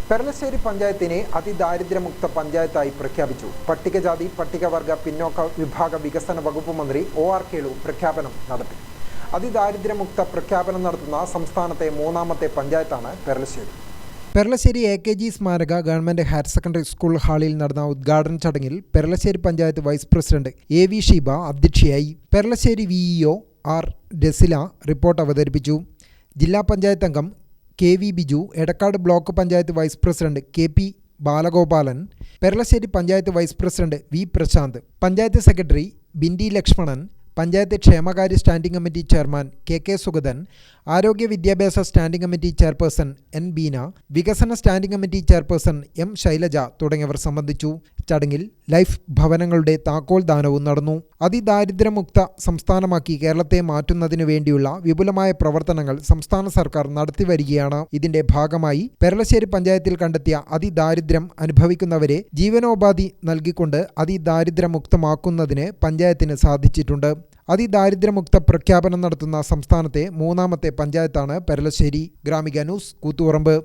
പെർലശ്ശേരി പഞ്ചായത്തിനെ അതിദാരിദ്ര്യമുക്ത പഞ്ചായത്തായി പ്രഖ്യാപിച്ചു. പട്ടികജാതി പട്ടികവർഗ പിന്നോക്ക വിഭാഗ വികസന വകുപ്പ് മന്ത്രി OR കേളു പ്രഖ്യാപനം നടത്തി. അതിദാരിദ്ര്യമുക്ത പ്രഖ്യാപനം നടത്തുന്ന സംസ്ഥാനത്തെ മൂന്നാമത്തെ പഞ്ചായത്താണ് പെർലശ്ശേരി. പെർലശ്ശേരി AKG സ്മാരക ഗവൺമെന്റ് ഹയർ സെക്കൻഡറി സ്കൂൾ ഹാളിൽ നടന്ന ഉദ്ഘാടന ചടങ്ങിൽ Perlassery panchayat vice president AV Sheeba അധ്യക്ഷയായി. Perlassery VEO R Rasila report അവതരിപ്പിച്ചു. ജില്ലാ പഞ്ചായത്ത് അംഗം KV Biju, Edakkad block panchayat vice president KP Balagopalan, Perlassery panchayat vice president V Prashanth, panchayat secretary Bindi Lakshmanan, panchayat ക്ഷേമകാര്യ standing committee chairman KK Sugathan, ആരോഗ്യ വിദ്യാഭ്യാസ standing committee chairperson N Beena, വികസന standing committee chairperson M Shailaja തുടങ്ങിയവർ സംബന്ധിച്ചു. ചടങ്ങിൽ ലൈഫ് ഭവനങ്ങളുടെ താക്കോൽ ദാനവും നടന്നു. അതിദാരിദ്ര്യമുക്ത സംസ്ഥാനമാക്കി കേരളത്തെ മാറ്റുന്നതിനു വേണ്ടിയുള്ള വിപുലമായ പ്രവർത്തനങ്ങൾ സംസ്ഥാന സർക്കാർ നടത്തിവരികയാണ്. ഇതിന്റെ ഭാഗമായി പെർലശ്ശേരി പഞ്ചായത്തിൽ കണ്ടെത്തിയ അതിദാരിദ്ര്യം അനുഭവിക്കുന്നവരെ ജീവനോപാധി നൽകിക്കൊണ്ട് അതിദാരിദ്ര്യമുക്തമാക്കുന്നതിന് പഞ്ചായത്തിന് സാധിച്ചിട്ടുണ്ട്. അതിദാരിദ്ര്യമുക്ത പ്രഖ്യാപനം നടത്തുന്ന സംസ്ഥാനത്തെ മൂന്നാമത്തെ പഞ്ചായത്താണ് പെർലശ്ശേരി. ഗ്രാമിക ന്യൂസ്, കൂത്തുപറമ്പ്.